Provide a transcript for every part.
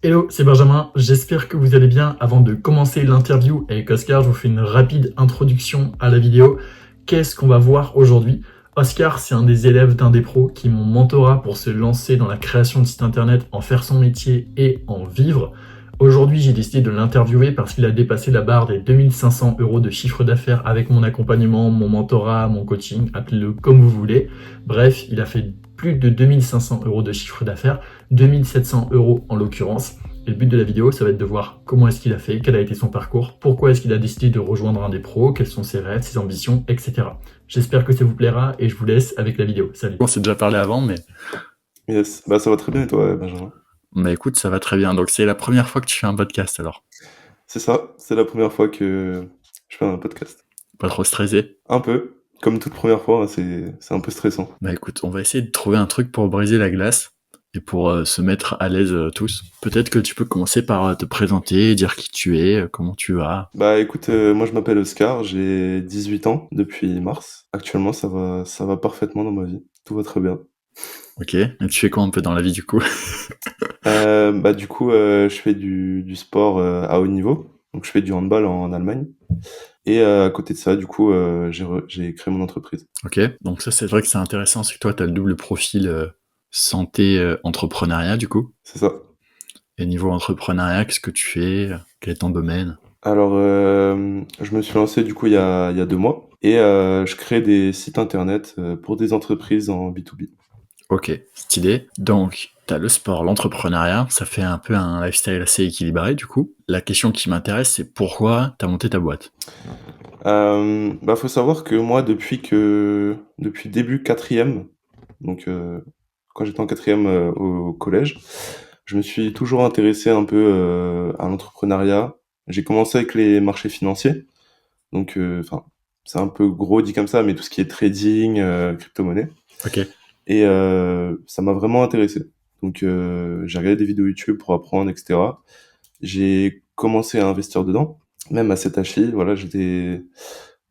Hello, c'est Benjamin, j'espère que vous allez bien. Avant de commencer l'interview avec Oscar, je vous fais une rapide introduction à la vidéo. Qu'est-ce qu'on va voir aujourd'hui? Oscar, c'est un des élèves d'un des pros qui m'ont mentorat pour se lancer dans la création de sites internet, en faire son métier et en vivre. Aujourd'hui, j'ai décidé de l'interviewer parce qu'il a dépassé la barre des 2500 euros de chiffre d'affaires avec mon accompagnement, mon mentorat, mon coaching, appelez-le comme vous voulez. Bref, il a fait plus de 2500 euros de chiffre d'affaires, 2700 euros en l'occurrence. Et le but de la vidéo, ça va être de voir comment est-ce qu'il a fait, quel a été son parcours, pourquoi est-ce qu'il a décidé de rejoindre un des pros, quels sont ses rêves, ses ambitions, etc. J'espère que ça vous plaira et je vous laisse avec la vidéo. Salut. On s'est déjà parlé avant, mais Yes, bah ça va très bien et toi, Benjamin? écoute, ça va très bien. Donc c'est la première fois que tu fais un podcast alors. C'est ça, c'est la première fois que je fais un podcast. Pas trop stressé. Un peu, comme toute première fois, hein, c'est un peu stressant. Bah écoute, on va essayer de trouver un truc pour briser la glace et pour se mettre à l'aise tous. Peut-être que tu peux commencer par te présenter, dire qui tu es, comment tu vas. Bah écoute, moi je m'appelle Oscar, j'ai 18 ans depuis mars. Actuellement ça va parfaitement dans ma vie, tout va très bien. Ok. Et tu fais quoi un peu dans la vie du coup? Bah du coup, je fais du sport à haut niveau, donc je fais du handball en Allemagne. Et à côté de ça, du coup, j'ai créé mon entreprise. Ok. Donc ça c'est vrai que c'est intéressant, c'est que toi tu as le double profil santé entrepreneuriat du coup. C'est ça. Et niveau entrepreneuriat, qu'est-ce que tu fais? Quel est ton domaine? Alors, je me suis lancé du coup il y a 2 mois et je crée des sites internet, pour des entreprises en B2B. Ok, stylé. Donc, t'as le sport, l'entrepreneuriat, ça fait un peu un lifestyle assez équilibré du coup. La question qui m'intéresse, c'est pourquoi t'as monté ta boîte? Bah, faut savoir que moi depuis début quatrième, donc quand j'étais en quatrième au collège, je me suis toujours intéressé un peu, à l'entrepreneuriat. J'ai commencé avec les marchés financiers, donc enfin, c'est un peu gros dit comme ça, mais tout ce qui est trading, crypto-monnaie. Ok, Et ça m'a vraiment intéressé. Donc j'ai regardé des vidéos YouTube pour apprendre, et cetera. J'ai commencé à investir dedans, même à cet âge-ci, voilà, j'étais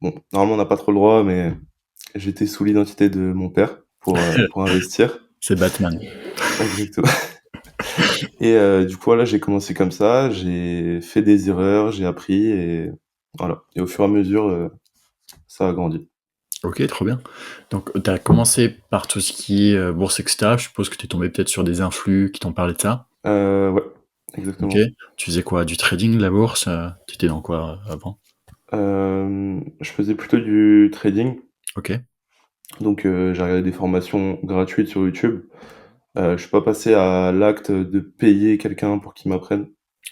bon, normalement on n'a pas trop le droit, mais j'étais sous l'identité de mon père pour investir. c'est Batman. Exactement. Et du coup, voilà, j'ai commencé comme ça, j'ai fait des erreurs, j'ai appris et voilà. Et au fur et à mesure, ça a grandi. Ok, trop bien. Donc, t'as commencé par tout ce qui est bourse, etc. Je suppose que t'es tombé peut-être sur des influx qui t'ont parlé de ça. Ouais, Ok. exactement. Tu faisais quoi? Du trading, de la bourse? T'étais dans quoi avant? Je faisais plutôt du trading. Ok. Donc j'ai regardé des formations gratuites sur YouTube. Je suis pas passé à l'acte de payer quelqu'un pour qu'il m'apprenne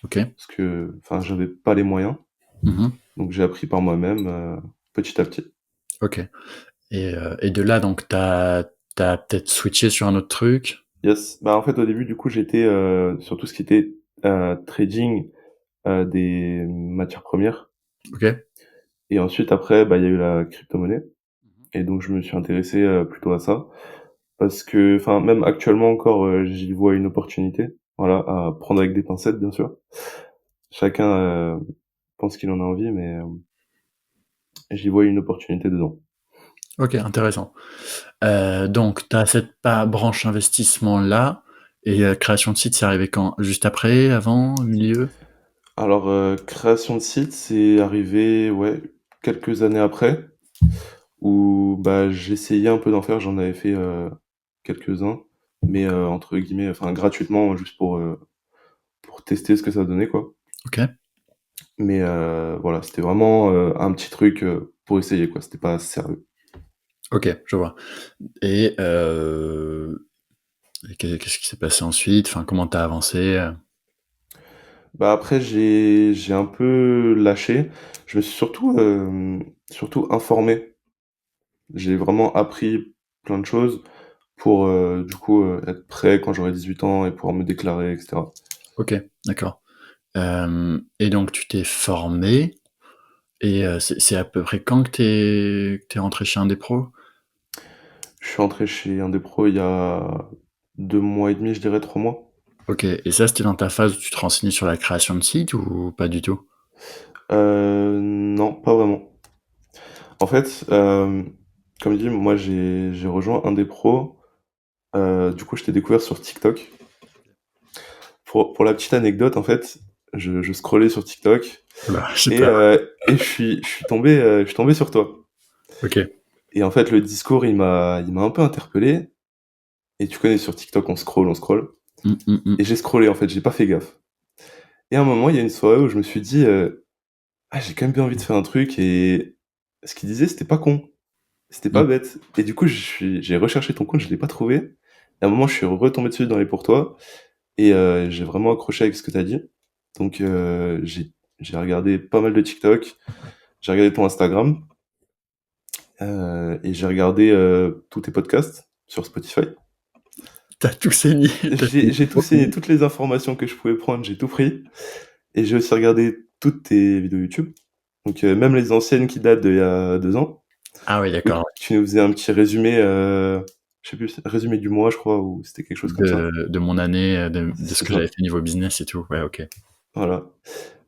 Ok. parce que enfin j'avais pas les moyens. Mhm. Donc j'ai appris par moi-même petit à petit. Ok. Et de là, donc, t'as peut-être switché sur un autre truc. Yes. Bah en fait au début du coup j'étais sur tout ce qui était trading des matières premières Ok. et ensuite après bah il y a eu la crypto-monnaie et donc je me suis intéressé plutôt à ça parce que enfin même actuellement encore j'y vois une opportunité. Voilà, à prendre avec des pincettes bien sûr. Chacun pense qu'il en a envie, mais j'y vois une opportunité dedans. Ok, intéressant. Donc, tu as cette branche investissement-là, et création de site, c'est arrivé quand? Juste après, avant, au milieu? Alors, création de site, c'est arrivé, ouais, quelques années après, où bah, j'essayais un peu d'en faire, j'en avais fait quelques-uns, mais entre guillemets, enfin gratuitement, juste pour tester ce que ça donnait, quoi. Ok, Mais voilà, c'était vraiment un petit truc pour essayer, quoi. C'était pas sérieux. ok, je vois. Et qu'est-ce qui s'est passé ensuite? Enfin, comment t'as avancé? Bah après, j'ai un peu lâché. Je me suis surtout informé. J'ai vraiment appris plein de choses pour, du coup, être prêt quand j'aurai 18 ans et pouvoir me déclarer, et cetera. Ok, d'accord. Et donc, tu t'es formé, et c'est à peu près quand que t'es rentré chez un des pros? Je suis entré chez un des pros il y a 2 mois et demi, je dirais 3 mois. Ok, et ça, c'était dans ta phase où tu te renseignais sur la création de site ou pas du tout? Non, pas vraiment. En fait, comme dit, moi j'ai rejoint un des pros, du coup je t'ai découvert sur TikTok pour la petite anecdote, en fait, je scrollais sur TikTok Oula, j'ai et, peur. je suis tombé sur toi. Ok. Et en fait, le discours, il m'a un peu interpellé. Et tu connais sur TikTok, on scrolle. Hum, hum, hum. Et j'ai scrollé, en fait, j'ai pas fait gaffe. Et à un moment, il y a une soirée où je me suis dit, ah, j'ai quand même bien envie de faire un truc. Et ce qu'il disait, c'était pas con. C'était pas Hum. bête. Et du coup, j'ai recherché ton compte, je l'ai pas trouvé. Et à un moment, je suis retombé dessus dans les pour toi. Et j'ai vraiment accroché avec ce que t'as dit. Donc, j'ai regardé pas mal de TikTok. J'ai regardé ton Instagram. Et j'ai regardé tous tes podcasts sur Spotify. T'as tout saigné. T'as saigné. J'ai tout saigné, toutes les informations que je pouvais prendre, j'ai tout pris. Et j'ai aussi regardé toutes tes vidéos YouTube. Donc, même les anciennes qui datent d'il y a 2 ans. Ah oui, Où d'accord. tu nous faisais un petit résumé, je sais plus, résumé du mois, je crois, ou c'était quelque chose comme ça. De mon année, de ce C'est que ça. j'avais fait niveau business et tout. Ouais, ok. Voilà.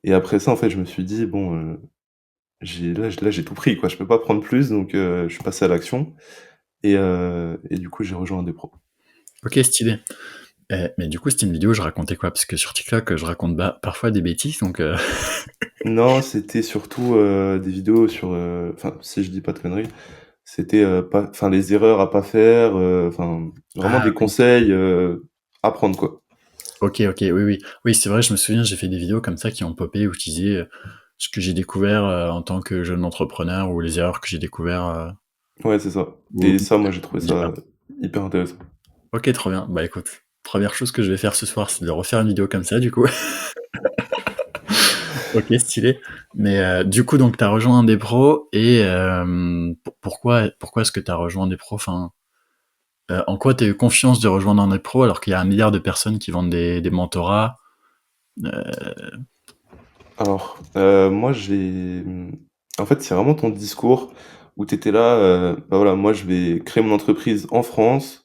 Et après ça, en fait, je me suis dit, bon, là, j'ai tout pris, quoi. Je peux pas prendre plus, donc je suis passé à l'action. Et du coup, j'ai rejoint des pros. Ok, stylé. Mais du coup, c'était une vidéo, je racontais quoi? Parce que sur TikTok, je raconte parfois des bêtises, donc Non, c'était surtout des vidéos sur, enfin, si je dis pas de conneries, c'était pas, enfin, les erreurs à pas faire, enfin, vraiment Ah des oui. conseils à prendre, quoi. Ok, ok, oui, oui. Oui, c'est vrai, je me souviens, j'ai fait des vidéos comme ça qui ont popé où je disais ce que j'ai découvert en tant que jeune entrepreneur ou les erreurs que j'ai découvert. Ouais, c'est ça. Ou- Et ça, moi, j'ai trouvé Dis-moi. ça hyper intéressant. Ok, trop bien. Bah écoute, première chose que je vais faire ce soir, c'est de refaire une vidéo comme ça, du coup. Ok, stylé. Mais du coup, donc, tu as rejoint un des pros et pourquoi est-ce que tu as rejoint des pros? Enfin, en quoi tu as eu confiance de rejoindre un des pros alors qu'il y a un milliard de personnes qui vendent des mentorats? Euh, Alors, moi, en fait, c'est vraiment ton discours où tu étais là, bah, voilà, moi, je vais créer mon entreprise en France,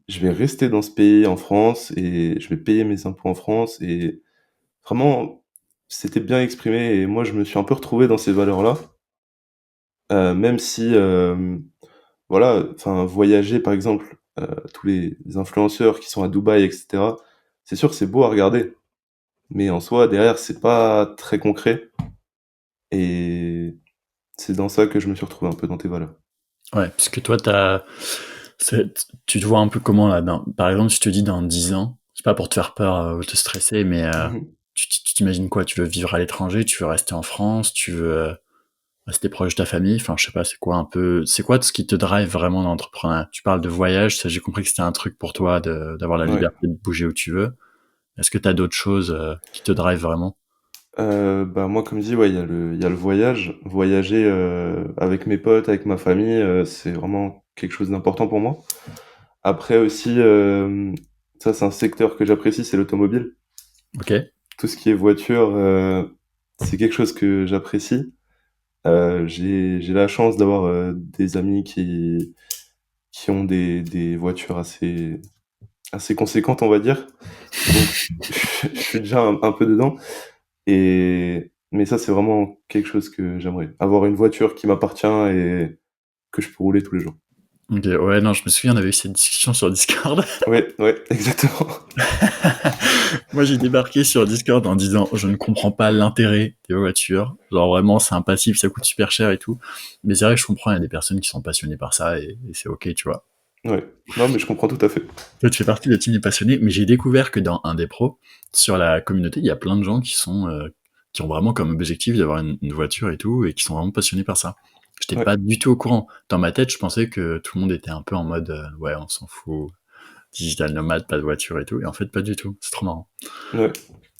je vais rester dans ce pays en France et je vais payer mes impôts en France et vraiment, c'était bien exprimé et moi, je me suis un peu retrouvé dans ces valeurs-là. Même si, voilà, enfin, voyager, par exemple, tous les influenceurs qui sont à Dubaï et cetera, c'est sûr, c'est beau à regarder, mais en soi, derrière, c'est pas très concret et c'est dans ça que je me suis retrouvé un peu dans tes valeurs. ouais, parce que toi, tu te vois un peu comment là, par exemple, je te dis dans 10 ans, c'est pas pour te faire peur ou te stresser, mais Mmh. tu t'imagines quoi? Tu veux vivre à l'étranger? Tu veux rester en France? Tu veux rester proche de ta famille? Enfin, je sais pas, c'est quoi un peu, c'est quoi ce qui te drive vraiment dans l'entrepreneuriat? Tu parles de voyage, ça j'ai compris que c'était un truc pour toi d'avoir la Ouais. liberté de bouger où tu veux. Est-ce que t'as d'autres choses qui te drive vraiment? Bah, moi, comme dit, ouais, il y a le voyage. Voyager, avec mes potes, avec ma famille, c'est vraiment quelque chose d'important pour moi. Après aussi, ça, c'est un secteur que j'apprécie, c'est l'automobile. Ok. Tout ce qui est voiture, c'est quelque chose que j'apprécie. J'ai la chance d'avoir, des amis qui ont des voitures assez conséquentes, on va dire. Donc je suis déjà un peu dedans mais ça, c'est vraiment quelque chose que j'aimerais. Avoir une voiture qui m'appartient et que je peux rouler tous les jours. Ok, ouais, non, je me souviens, on avait eu cette discussion sur Discord. Ouais, ouais, exactement. Moi, j'ai débarqué sur Discord en disant, je ne comprends pas l'intérêt des voitures. Genre, vraiment, c'est un passif, ça coûte super cher et tout. Mais c'est vrai que je comprends, il y a des personnes qui sont passionnées par ça et c'est ok, tu vois. Ouais. Non, mais je comprends tout à fait. Toi, tu fais partie de la team des passionnés, mais j'ai découvert que dans un des pros, sur la communauté, il y a plein de gens qui ont vraiment comme objectif d'avoir une voiture et tout, et qui sont vraiment passionnés par ça. J'étais Ouais, pas du tout au courant. Dans ma tête, je pensais que tout le monde était un peu en mode, ouais, on s'en fout, digital nomade, pas de voiture et tout, et en fait, pas du tout. C'est trop marrant. ouais.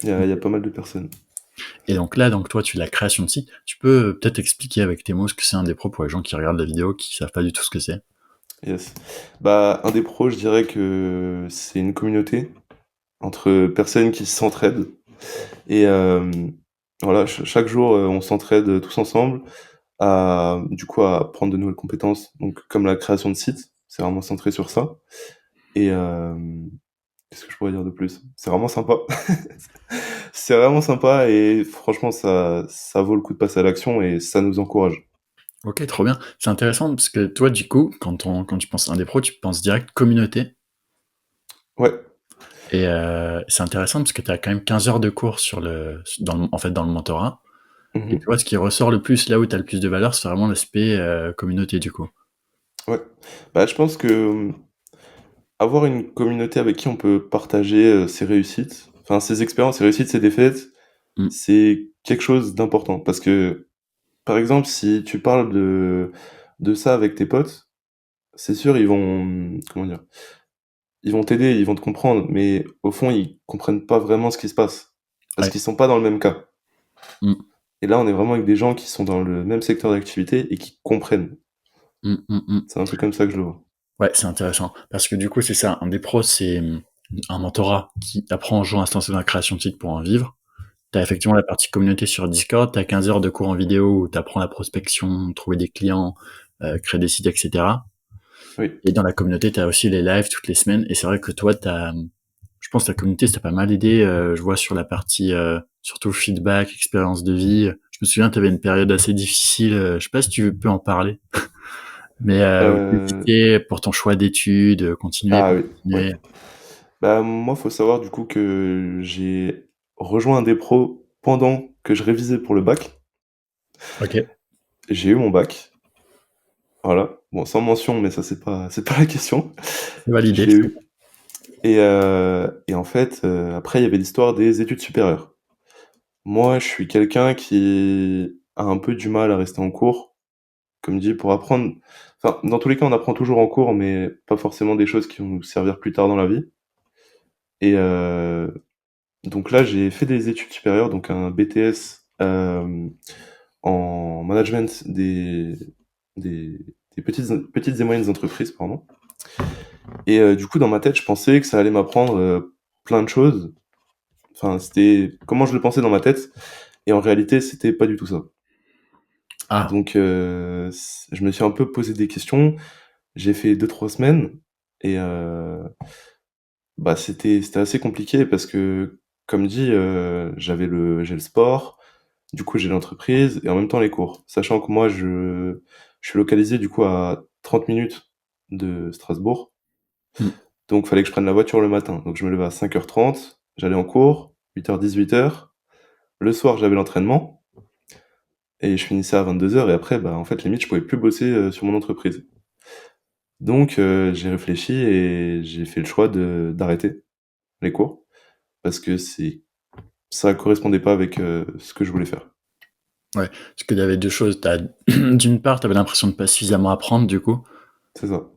Il y a pas mal de personnes. Et donc là, donc toi, tu la création de site. Tu peux peut-être expliquer avec tes mots ce que c'est un des pros pour les gens qui regardent la vidéo, qui savent pas du tout ce que c'est. Yes. Bah, un des pros, je dirais que c'est une communauté entre personnes qui s'entraident et voilà, chaque jour, on s'entraide tous ensemble du coup, à apprendre de nouvelles compétences, donc comme la création de sites, c'est vraiment centré sur ça et qu'est-ce que je pourrais dire de plus? C'est vraiment sympa. C'est vraiment sympa et franchement ça vaut le coup de passer à l'action et ça nous encourage. Ok, trop bien. C'est intéressant parce que toi, du coup, quand tu penses à un des pros, tu penses direct communauté. Ouais, Et c'est intéressant parce que tu as quand même 15 heures de cours en fait, dans le mentorat. Et tu Mhm. vois, ce qui ressort le plus, là où tu as le plus de valeur, c'est vraiment l'aspect communauté, du coup. Ouais. Bah, je pense que avoir une communauté avec qui on peut partager ses réussites, enfin ses expériences, ses réussites, ses défaites, Mm. c'est quelque chose d'important. Parce que, par exemple, si tu parles de ça avec tes potes, c'est sûr, ils vont, comment dire, ils vont t'aider, ils vont te comprendre, mais au fond, ils comprennent pas vraiment ce qui se passe. Parce Ouais. qu'ils sont pas dans le même cas. Mm. Et là, on est vraiment avec des gens qui sont dans le même secteur d'activité et qui comprennent. Mm, mm, mm. C'est un peu comme ça que je le vois. Ouais, c'est intéressant. Parce que du coup, c'est ça. Un des pros, c'est un mentorat qui apprend aux gens à se lancer dans la création de sites pour en vivre. T'as effectivement la partie communauté sur Discord, t'as 15 heures de cours en vidéo où t'apprends la prospection, trouver des clients, créer des sites, etc. Oui. Et dans la communauté, t'as aussi les lives toutes les semaines. Et c'est vrai que toi, je pense que la communauté, ça t'a pas mal aidé. Je vois sur la partie, surtout feedback, expérience de vie. Je me souviens, t'avais une période assez difficile. Je sais pas si tu peux en parler. Mais Euh, t'hésitais pour ton choix d'études, continuer, Ah pas oui, ouais. continuer. Bah, moi, faut savoir du coup que j'ai rejoint un des pros pendant que je révisais pour le bac. Ok, J'ai eu mon bac. Voilà. Bon, sans mention, mais ça, c'est pas la question. c'est validé. Je l'ai eu. Et en fait, après, il y avait l'histoire des études supérieures. Moi, je suis quelqu'un qui a un peu du mal à rester en cours. Comme dit, pour apprendre. Enfin, dans tous les cas, on apprend toujours en cours, mais pas forcément des choses qui vont nous servir plus tard dans la vie. Et donc là, j'ai fait des études supérieures, donc un BTS en management des, des petites et moyennes entreprises, pardon. Et du coup, dans ma tête, je pensais que ça allait m'apprendre plein de choses. Enfin, c'était comment je le pensais dans ma tête, et en réalité, c'était pas du tout ça. Ah, Donc, je me suis un peu posé des questions. J'ai fait 2 3 semaines, et bah, c'était assez compliqué parce que, comme dit, j'ai le sport. Du coup, j'ai l'entreprise et en même temps les cours. Sachant que moi, je suis localisé du coup à 30 minutes de Strasbourg. hmm. Donc, il fallait que je prenne la voiture le matin. Donc, je me levais à 5h30, j'allais en cours, 8h, 18h. Le soir, j'avais l'entraînement et je finissais à 22h. Et après, bah, en fait, limite, je pouvais plus bosser sur mon entreprise. Donc, j'ai réfléchi et j'ai fait le choix d'arrêter les cours parce que ça correspondait pas avec ce que je voulais faire. Ouais, parce qu'il y avait deux choses. D'une part, t'avais l'impression de pas suffisamment apprendre, du coup, C'est ça.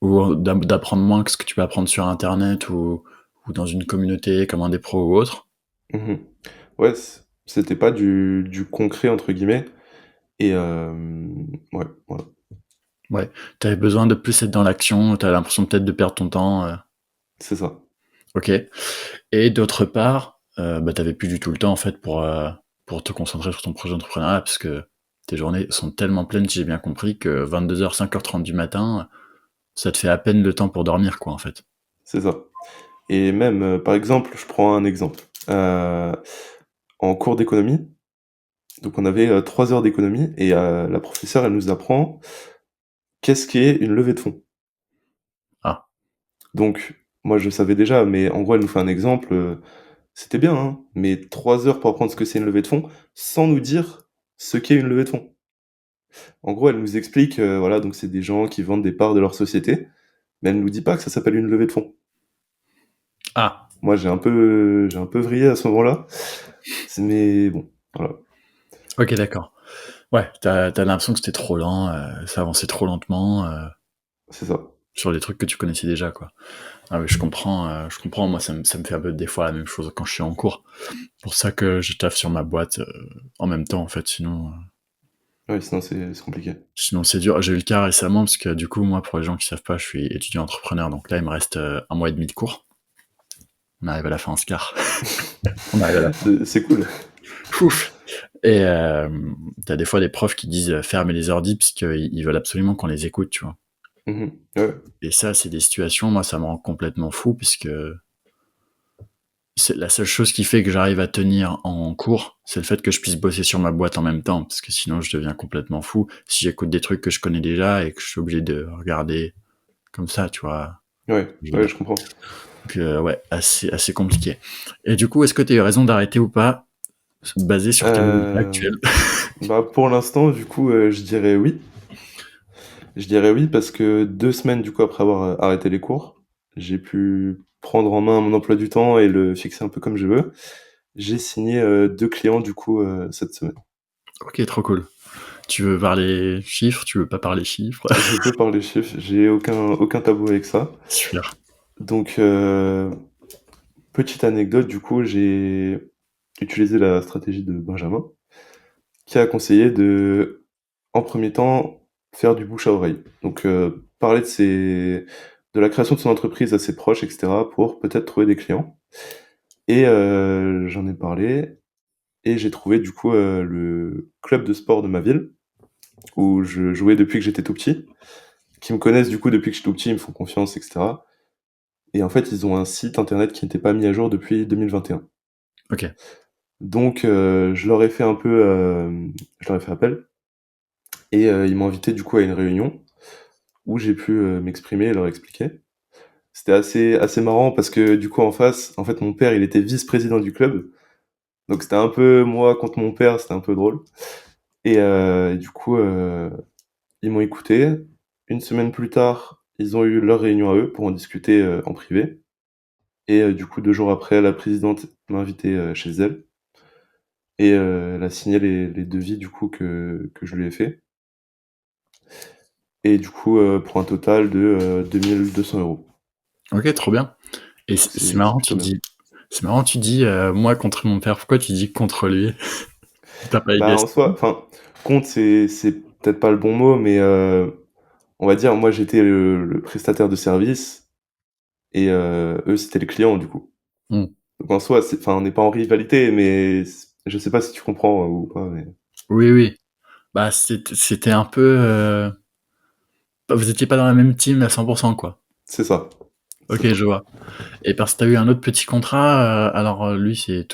ou d'apprendre moins que ce que tu peux apprendre sur Internet ou dans une communauté comme un des pros ou autre. Mhm. Ouais, c'était pas du concret entre guillemets. Et ouais, voilà, Ouais, t'avais besoin de plus être dans l'action, t'avais l'impression peut-être de perdre ton temps. c'est ça. Ok. Et d'autre part, bah, t'avais plus du tout le temps en fait pour te concentrer sur ton projet d'entrepreneuriat parce que tes journées sont tellement pleines, si j'ai bien compris, que 22h, 5h30 du matin, ça te fait à peine le temps pour dormir, quoi, en fait. C'est ça. Et même, par exemple, je prends un exemple. En cours d'économie, donc on avait 3 heures d'économie et la professeure, elle nous apprend qu'est-ce qu'est une levée de fonds. Ah, Donc, moi, je savais déjà, mais en gros, elle nous fait un exemple. C'était bien, hein, mais 3 heures pour apprendre ce que c'est une levée de fonds, sans nous dire ce qu'est une levée de fonds. En gros, elle nous explique, voilà, donc c'est des gens qui vendent des parts de leur société, mais elle nous dit pas que ça s'appelle une levée de fonds. ah, Moi, j'ai un peu vrillé à ce moment-là, mais bon, voilà, ok, d'accord. Ouais, t'as l'impression que c'était trop lent, ça avançait trop lentement c'est ça. sur les trucs que tu connaissais déjà, quoi. Ah oui, je comprends. Moi, ça me fait un peu des fois la même chose quand je suis en cours. Pour ça que je taffe sur ma boîte en même temps, en fait. Ouais, sinon c'est compliqué. Sinon c'est dur. J'ai eu le cas récemment parce que du coup, moi, pour les gens qui savent pas, je suis étudiant entrepreneur. Donc là, il me reste 1 mois et demi de cours. On arrive à la fin en SCAR. On arrive à la fin. C'est cool. Ouf. Et t'as des fois des profs qui disent fermer les ordi parce qu'ils veulent absolument qu'on les écoute, tu vois. Mhm. Ouais, Et ça, c'est des situations, moi, ça me rend complètement fou puisque c'est la seule chose qui fait que j'arrive à tenir en cours, c'est le fait que je puisse bosser sur ma boîte en même temps, parce que sinon je deviens complètement fou si j'écoute des trucs que je connais déjà et que je suis obligé de regarder comme ça, tu vois. ouais, Je veux ouais, dire. je comprends. Donc, ouais, assez compliqué. Et du coup, est-ce que tu as eu raison d'arrêter ou pas, basé sur tes résultats Euh, actuels? Bah, pour l'instant, du coup, je dirais oui. Je dirais oui parce que 2 semaines, du coup, après avoir arrêté les cours, j'ai pu prendre en main mon emploi du temps et le fixer un peu comme je veux. J'ai signé 2 clients, du coup, cette semaine. Ok, trop cool. Tu veux parler chiffres, tu veux pas parler chiffres? Je peux parler chiffres, j'ai aucun tabou avec ça. Super. Donc, petite anecdote, du coup, j'ai utilisé la stratégie de Benjamin, qui a conseillé de, en premier temps, faire du bouche à oreille. Donc, parler de la création de son entreprise à ses proches, etc., pour peut-être trouver des clients. Et j'en ai parlé, et j'ai trouvé du coup le club de sport de ma ville, où je jouais depuis que j'étais tout petit, qui me connaissent du coup depuis que je suis tout petit, ils me font confiance, etc. Et en fait, ils ont un site internet qui n'était pas mis à jour depuis 2021. Ok. Donc, je leur ai fait un peu, je leur ai fait appel, et ils m'ont invité du coup à une réunion où j'ai pu m'exprimer et leur expliquer. C'était assez marrant parce que du coup en face, en fait mon père il était vice-président du club, donc c'était un peu moi contre mon père, c'était un peu drôle. Et du coup ils m'ont écouté. Une semaine plus tard, ils ont eu leur réunion à eux pour en discuter en privé. Et du coup 2 jours après, la présidente m'a invité chez elle et elle a signé les devis du coup que je lui ai fait. Et du coup pour un total de 2 200 €. Ok, trop bien. Et Donc c'est c'est marrant, plutôt bien. tu dis moi contre mon père. Pourquoi tu dis contre lui? T'as pas Bah, en égalité? soi, enfin, compte, c'est peut-être pas le bon mot, mais on va dire, moi, j'étais le prestataire de service et eux, c'était les clients, du coup. Hmm. Donc en soi, enfin, on n'est pas en rivalité, mais je sais pas si tu comprends ou pas, mais Oui, oui. Bah, c'était un peu. Vous étiez pas dans la même team à 100%, quoi. c'est ça. C'est Ok, ça. je vois. Et parce que t'as eu un autre petit contrat, alors lui c'est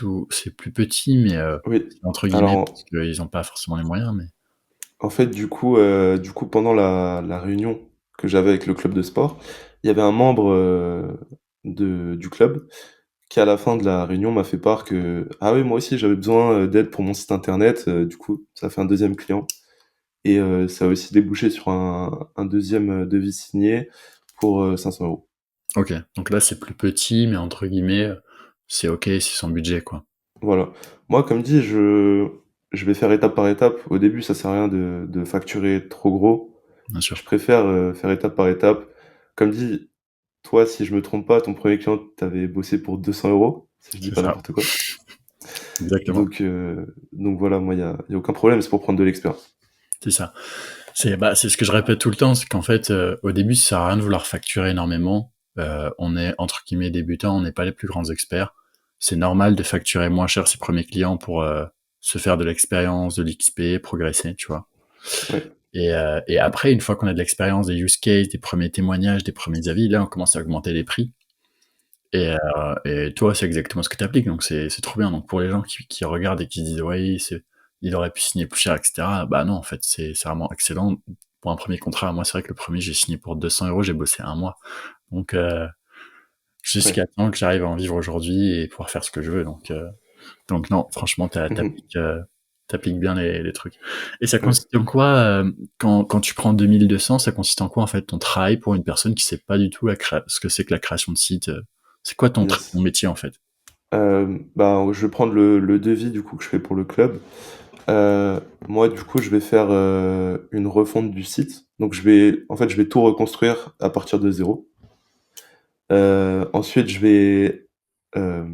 plus petit, mais Oui. c'est entre guillemets parce Alors, qu'ils ont pas forcément les moyens, mais. en fait, du coup, pendant la réunion que j'avais avec le club de sport, il y avait un membre du club qui, à la fin de la réunion, m'a fait part que, ah oui, moi aussi, j'avais besoin d'aide pour mon site internet. Du coup, ça fait un deuxième client. Et ça a aussi débouché sur un deuxième devis signé pour 500 €. Ok, donc là c'est plus petit, mais entre guillemets, c'est ok, c'est son budget, quoi. Voilà. Moi, comme dit, je vais faire étape par étape. Au début, ça sert à rien de facturer trop gros. Bien sûr. Je préfère faire étape par étape. Comme dit, toi, si je me trompe pas, ton premier client, t'avais bossé pour 200 €, si je dis C'est pas ça, n'importe quoi. exactement. Donc voilà, moi, y a aucun problème, c'est pour prendre de l'expérience. C'est ça. C'est ce que je répète tout le temps, c'est qu'en fait, au début, ça sert à rien de vouloir facturer énormément. On est entre guillemets débutants, on n'est pas les plus grands experts. C'est normal de facturer moins cher ses premiers clients pour se faire de l'expérience, de l'XP, progresser, tu vois. Ouais. Et après, une fois qu'on a de l'expérience, des use cases, des premiers témoignages, des premiers avis, là, on commence à augmenter les prix. Et toi, c'est exactement ce que tu appliques, donc c'est trop bien. Donc pour les gens qui regardent et qui se disent ouais, il aurait pu signer plus cher, etc. Bah non, en fait, c'est vraiment excellent. Pour un premier contrat, moi c'est vrai que le premier j'ai signé pour 200 €, j'ai bossé un mois. Donc Ouais. jusqu'à temps que j'arrive à en vivre aujourd'hui et pouvoir faire ce que je veux. Donc non, franchement, t'appliques bien les trucs. Et ça Ouais. consiste en quoi quand tu prends 2200, ça consiste en quoi en fait ton travail pour une personne qui sait pas du tout ce que c'est que la création de site c'est quoi ton Yes. métier en fait? Bah, je vais prendre le devis du coup que je fais pour le club. Moi, du coup, je vais faire une refonte du site. Donc, je vais tout reconstruire à partir de zéro. Ensuite, euh,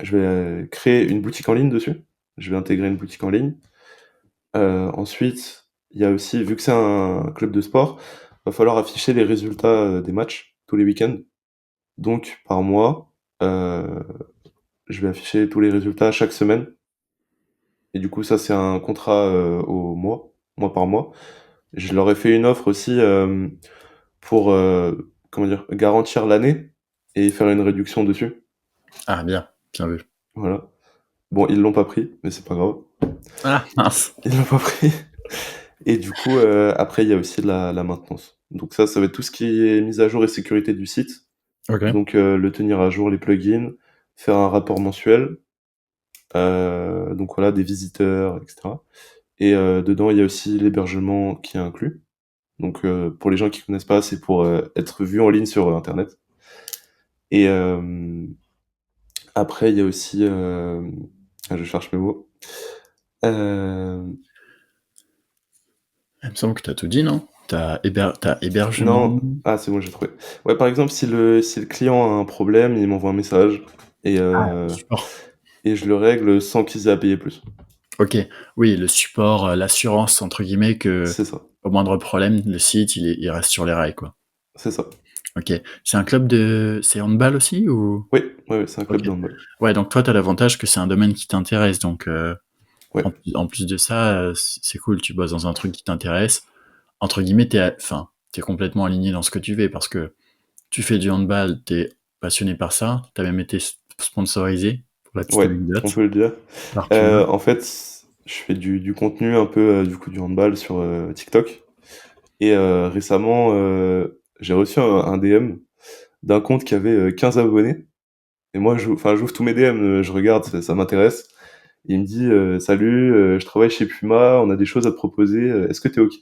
je vais créer une boutique en ligne dessus. Je vais intégrer une boutique en ligne. Ensuite, il y a aussi, vu que c'est un club de sport, va falloir afficher les résultats des matchs tous les week-ends. Donc, par mois, euh, je vais afficher tous les résultats chaque semaine. Et du coup, ça, c'est un contrat au mois par mois. Je leur ai fait une offre aussi pour comment dire, garantir l'année et faire une réduction dessus. Ah bien vu. Voilà. Bon, ils l'ont pas pris, mais c'est pas grave. Ah mince. Ils l'ont pas pris. Et du coup, après, il y a aussi la maintenance. Donc ça va être tout ce qui est mise à jour et sécurité du site. Ok. Donc le tenir à jour, les plugins, faire un rapport mensuel, donc voilà, des visiteurs, etc. Et dedans, il y a aussi l'hébergement qui est inclus. Donc pour les gens qui connaissent pas, c'est pour être vu en ligne sur Internet. Et après, il y a aussi... je cherche mes mots. Euh, Il me semble que t'as tout dit, non? T'as hébergement. Non, ah c'est bon, j'ai trouvé. Ouais, par exemple, si le client a un problème, il m'envoie un message et, Support. et je le règle sans qu'ils aient à payer plus. Ok, oui, le support, l'assurance, entre guillemets, que C'est ça, au moindre problème, le site, il reste sur les rails, quoi. c'est ça. Ok. C'est un club de... C'est handball aussi ou... Oui, ouais, ouais, c'est un Ok. club de handball. Ouais, donc toi, t'as l'avantage que c'est un domaine qui t'intéresse, donc Ouais, en plus de ça, c'est cool, tu bosses dans un truc qui t'intéresse. Entre guillemets, t'es complètement aligné dans ce que tu fais, parce que tu fais du handball, t'es passionné par ça, t'as même été sponsorisé, pour la petite ouais, on anecdote, peut le dire. par Puma. En fait, je fais du contenu un peu du coup du handball sur TikTok. Et récemment, j'ai reçu un DM d'un compte qui avait 15 abonnés. Et moi, j'ouvre tous mes DM, je regarde, ça m'intéresse. Il me dit salut, je travaille chez Puma, on a des choses à te proposer, est-ce que t'es ok?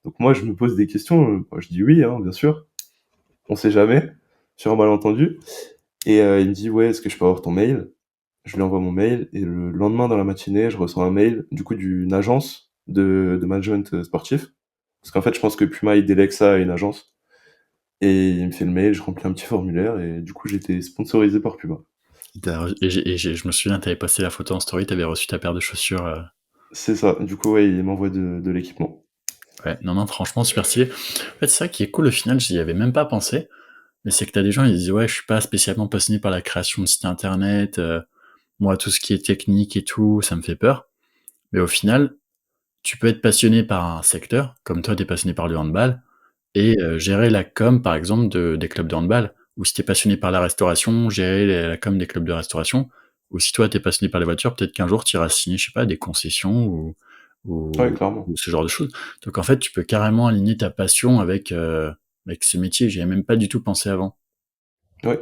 Donc moi, je me pose des questions, moi, je dis oui, hein, bien sûr. On sait jamais, sur un malentendu. Et il me dit ouais, est-ce que je peux avoir ton mail? Je lui envoie mon mail et le lendemain dans la matinée, je reçois un mail du coup d'une agence de management sportif. Parce qu'en fait, je pense que Puma il délègue ça à une agence. Et il me fait le mail, je remplis un petit formulaire et du coup, j'ai été sponsorisé par Puma. Je me souviens, t'avais posté la photo en story, t'avais reçu ta paire de chaussures. C'est ça. Du coup, ouais, il m'envoie de l'équipement. Ouais, non, non, franchement, super stylé. En fait, c'est ça qui est cool au final, j'y avais même pas pensé, mais c'est que t'as des gens, ils disent, ouais, je suis pas spécialement passionné par la création de sites internet, moi, tout ce qui est technique et tout, ça me fait peur. Mais au final, tu peux être passionné par un secteur, comme toi, t'es passionné par le handball, et gérer la com, par exemple, des clubs de handball. Ou si t'es passionné par la restauration, gérer la com des clubs de restauration. Ou si toi, t'es passionné par les voitures, peut-être qu'un jour, tu iras signer, je sais pas, des concessions Ouais, ou, clairement. ou ce genre de choses. Donc en fait, tu peux carrément aligner ta passion avec ce métier. J'y avais même pas du tout pensé avant. Ouais.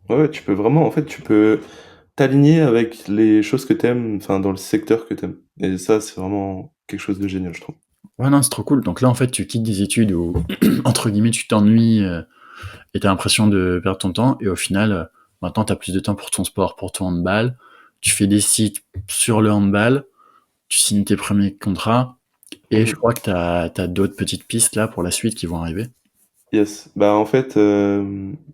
Ouais, ouais, tu peux vraiment, en fait, tu peux t'aligner avec les choses que t'aimes, enfin, dans le secteur que t'aimes. Et ça, c'est vraiment quelque chose de génial, je trouve. Ouais, non, c'est trop cool. Donc là, en fait, tu quittes des études où, entre guillemets, tu t'ennuies et t'as l'impression de perdre ton temps. Et au final, maintenant, t'as plus de temps pour ton sport, pour ton handball. Tu fais des sites sur le handball. Tu signes tes premiers contrats. Et je Mhm. crois que t'as d'autres petites pistes là pour la suite qui vont arriver. Yes. Bah, en fait,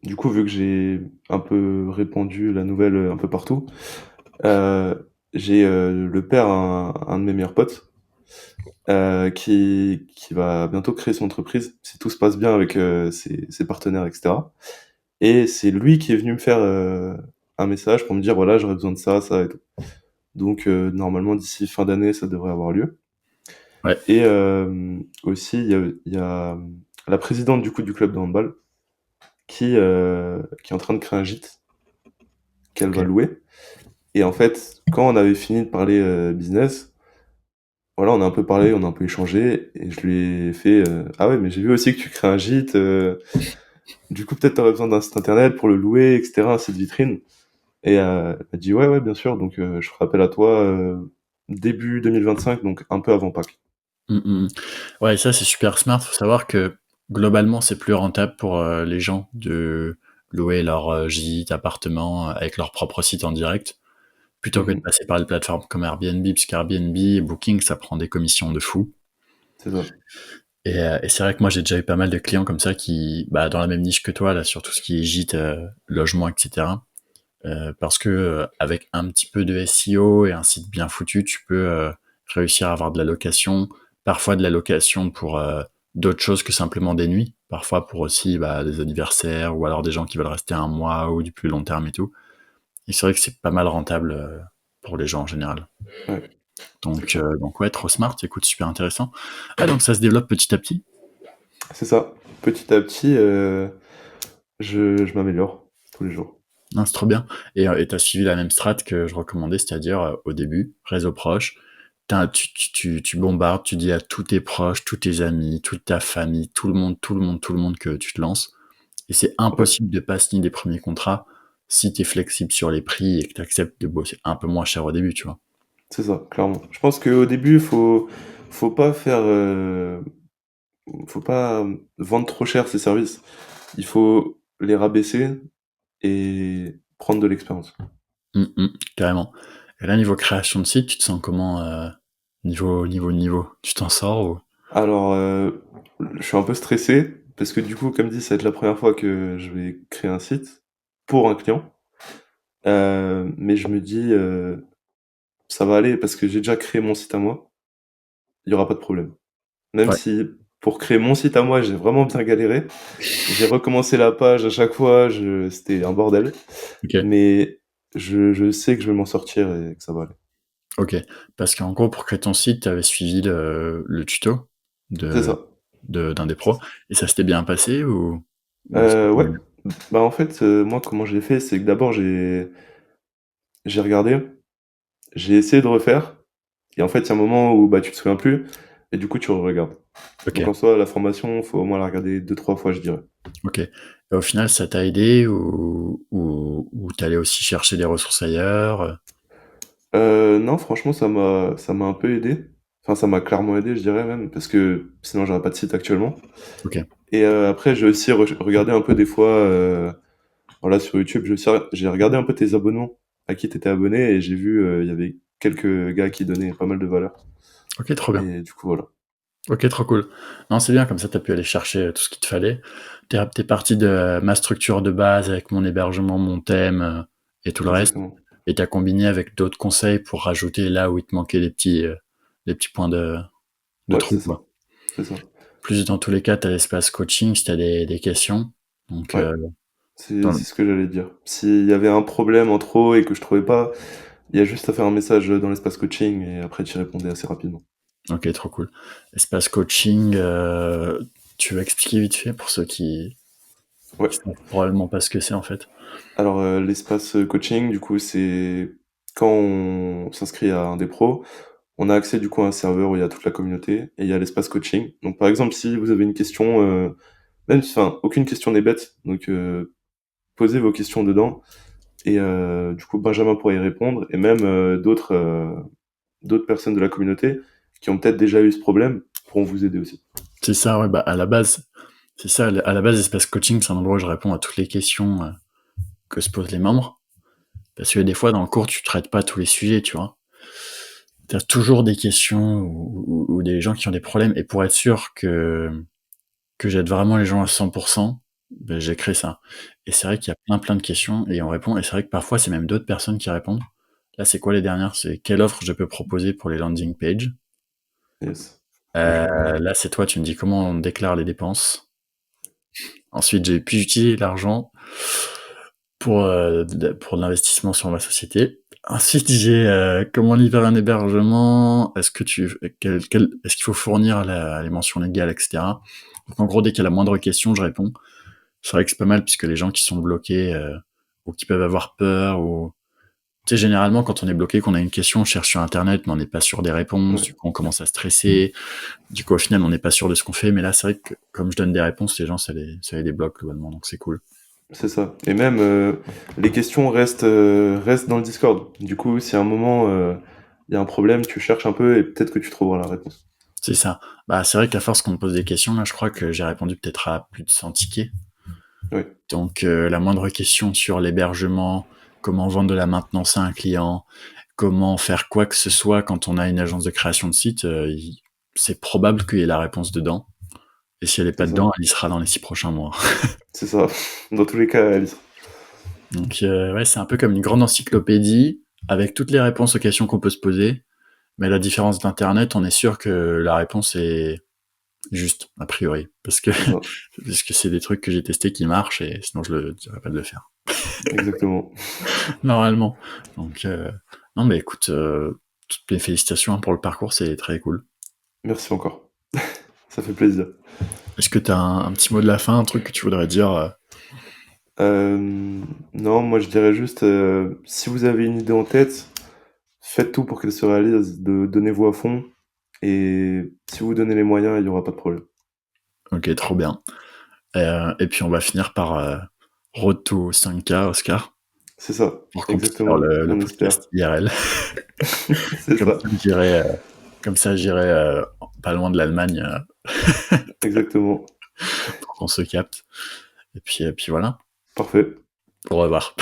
du coup, vu que j'ai un peu répandu la nouvelle un peu partout, euh, j'ai le père un de mes meilleurs potes qui va bientôt créer son entreprise, si tout se passe bien avec ses partenaires, etc. Et c'est lui qui est venu me faire un message pour me dire, voilà, j'aurais besoin de ça, ça et tout. Donc normalement, d'ici fin d'année, ça devrait avoir lieu. Ouais, Et aussi, il y a la présidente du coup du club de handball qui est en train de créer un gîte qu'elle ok. va louer. Et en fait, quand on avait fini de parler business, voilà, on a un peu parlé, on a un peu échangé, et je lui ai fait ah ouais, mais j'ai vu aussi que tu crées un gîte, du coup peut-être t'aurais besoin d'un site internet pour le louer, etc., un site vitrine. Et elle m'a dit ouais, ouais, bien sûr, donc je ferai appel à toi début 2025, donc un peu avant Pâques. Mm, mm. Ouais, ça c'est super smart. Faut savoir que globalement, c'est plus rentable pour les gens de louer leur gîte, appartement avec leur propre site en direct, plutôt que de Mhm. passer par les plateformes comme Airbnb, parce qu'Airbnb et Booking, ça prend des commissions de fou. C'est ça. Et c'est vrai que moi j'ai déjà eu pas mal de clients comme ça qui, bah, dans la même niche que toi, là, sur tout ce qui est gîte, logement, etc. Parce que avec un petit peu de SEO et un site bien foutu, tu peux réussir à avoir de la location, parfois de la location pour d'autres choses que simplement des nuits, parfois pour aussi bah, des anniversaires ou alors des gens qui veulent rester un mois ou du plus long terme et tout. Et c'est vrai que c'est pas mal rentable pour les gens en général. Ouais, Donc ouais, trop smart, écoute, super intéressant. Ah, donc ça se développe petit à petit. c'est ça. Petit à petit, je m'améliore tous les jours. Non, c'est trop bien. Et t'as suivi la même strat que je recommandais, c'est-à-dire au début, réseau proche, tu bombardes, tu dis à tous tes proches, tous tes amis, toute ta famille, tout le monde que tu te lances. Et c'est Ouais, impossible de pas signer des premiers contrats si tu es flexible sur les prix et que tu acceptes de bosser un peu moins cher au début, tu vois. c'est ça, clairement. Je pense qu'au début, faut pas faire, faut pas vendre trop cher ses services. Il faut les rabaisser et prendre de l'expérience. Carrément. Et là, niveau création de site, tu te sens comment niveau? Tu t'en sors ou... Alors, je suis un peu stressé parce que du coup, comme dit, ça va être la première fois que je vais créer un site pour un client. Mais je me dis, ça va aller parce que j'ai déjà créé mon site à moi. Il y aura pas de problème. Même Ouais, si pour créer mon site à moi, j'ai vraiment bien galéré. J'ai recommencé la page à chaque fois, c'était un bordel. ok. Mais je sais que je vais m'en sortir et que ça va aller. Ok. Parce qu'en gros, pour créer ton site, tu avais suivi le tuto C'est de, ça. d'un des C'est pros ça. et ça s'était bien passé ou Ouais. c'était... Bah en fait, moi, comment je l'ai fait, c'est que d'abord, j'ai regardé, j'ai essayé de refaire. Et en fait, il y a un moment où bah, tu te souviens plus, et du coup, tu re-regardes. Ok, Donc en soi, la formation, faut au moins la regarder deux, trois fois, je dirais. ok. Et au final, ça t'a aidé ou t'allais aussi chercher des ressources ailleurs? Non, franchement, ça m'a un peu aidé. Enfin, ça m'a clairement aidé, je dirais même, parce que sinon, j'aurais pas de site actuellement. Ok, Et après, j'ai aussi regardé un peu des fois, voilà, sur YouTube, j'ai regardé un peu tes abonnements, à qui t'étais abonné, et j'ai vu, il y avait quelques gars qui donnaient pas mal de valeur. ok, trop bien. Et du coup, voilà. Ok, trop cool. Non, c'est bien, comme ça, t'as pu aller chercher tout ce qu'il te fallait. T'es parti de ma structure de base avec mon hébergement, mon thème et tout le reste. Exactement. Et t'as combiné avec d'autres conseils pour rajouter là où il te manquait les petits points de Ouais, trou, c'est ça. quoi. C'est ça. Plus dans tous les cas, t'as l'espace coaching si t'as des questions. Donc, Ouais. C'est dans- c'est ce que j'allais dire. S'il y avait un problème en trop et que je trouvais pas, il y a juste à faire un message dans l'espace coaching et après tu y répondais assez rapidement. ok, trop cool. Espace coaching, tu veux expliquer vite fait pour ceux Ouais. qui savent probablement pas ce que c'est en fait. Alors l'espace coaching, du coup, c'est quand on s'inscrit à un des pros, on a accès du coup à un serveur où il y a toute la communauté et il y a l'espace coaching. Donc par exemple, si vous avez une question, enfin, aucune question n'est bête, donc posez vos questions dedans et du coup Benjamin pourra y répondre et même d'autres personnes de la communauté qui ont peut-être déjà eu ce problème pourront vous aider aussi. C'est ça, ouais, bah à la base, c'est ça, à la base, Espace Coaching, c'est un endroit où je réponds à toutes les questions que se posent les membres. Parce que des fois, dans le cours, tu traites pas tous les sujets, tu vois. T'as toujours des questions ou des gens qui ont des problèmes. Et pour être sûr que j'aide vraiment les gens à 100%, ben, j'ai créé ça. Et c'est vrai qu'il y a plein de questions et on répond. Et c'est vrai que parfois, c'est même d'autres personnes qui répondent. Là, c'est quoi les dernières? C'est quelle offre je peux proposer pour les landing pages? Yes. Ouais, je vois. Là, c'est toi, tu me dis comment on déclare les dépenses. Ensuite, j'ai pu utiliser l'argent pour de l'investissement sur ma société. Ensuite, j'ai comment livrer un hébergement, est-ce qu'il faut fournir les mentions légales, etc. Donc, en gros, dès qu'il y a la moindre question, je réponds. C'est vrai que c'est pas mal puisque les gens qui sont bloqués ou qui peuvent avoir peur ou tu sais, généralement, quand on est bloqué, qu'on a une question, on cherche sur Internet, mais on n'est pas sûr des réponses. Ouais, Du coup, on commence à stresser. Du coup, au final, on n'est pas sûr de ce qu'on fait. Mais là, c'est vrai que comme je donne des réponses, les gens, ça les débloque globalement. Donc, c'est cool. c'est ça. Et même les questions restent dans le Discord. Du coup, si à un moment il y a un problème, tu cherches un peu et peut-être que tu trouveras la réponse. C'est ça. Bah, c'est vrai qu'à force qu'on me pose des questions, là, je crois que j'ai répondu peut-être à plus de 100 tickets. Oui, Donc, la moindre question sur l'hébergement, comment vendre de la maintenance à un client, comment faire quoi que ce soit quand on a une agence de création de site, c'est probable qu'il y ait la réponse dedans. Et si elle est pas c'est ça. dedans, elle y sera dans les 6 prochains mois. C'est ça. Dans tous les cas, Alice. Donc, ouais, c'est un peu comme une grande encyclopédie avec toutes les réponses aux questions qu'on peut se poser. Mais la différence d'Internet, on est sûr que la réponse est juste, a priori. C'est ça. Parce que c'est des trucs que j'ai testés qui marchent et sinon je le dirais pas de le faire. Exactement. Normalement. Donc, non, mais écoute, toutes mes félicitations pour le parcours, c'est très cool. Merci encore. Ça fait plaisir. Est-ce que tu as un petit mot de la fin, un truc que tu voudrais dire Non, moi je dirais juste, si vous avez une idée en tête, faites tout pour qu'elle se réalise, donnez-vous à fond, et si vous donnez les moyens, il n'y aura pas de problème. Ok, trop bien. Et puis on va finir par Road to 5K, Oscar, C'est ça, pour qu'on puisse faire exactement, le on espère. podcast IRL. C'est Comme ça, ça, j'irai pas loin de l'Allemagne exactement. pour qu'on se capte. Et puis voilà. Parfait. Au revoir.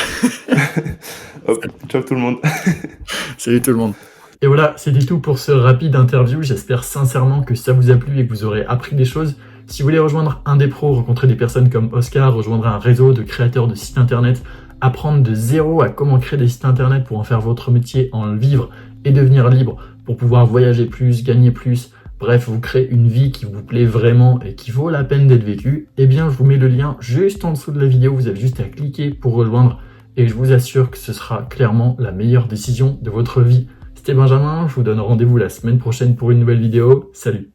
Hop, ciao tout le monde. Salut tout le monde. Et voilà, c'était tout pour ce rapide interview. J'espère sincèrement que ça vous a plu et que vous aurez appris des choses. Si vous voulez rejoindre un des pros, rencontrer des personnes comme Oscar, rejoindre un réseau de créateurs de sites internet, apprendre de zéro à comment créer des sites internet pour en faire votre métier, en vivre et devenir libre pour pouvoir voyager plus, gagner plus, bref, vous créez une vie qui vous plaît vraiment et qui vaut la peine d'être vécue, eh bien je vous mets le lien juste en dessous de la vidéo, vous avez juste à cliquer pour rejoindre et je vous assure que ce sera clairement la meilleure décision de votre vie. C'était Benjamin, je vous donne rendez-vous la semaine prochaine pour une nouvelle vidéo. Salut!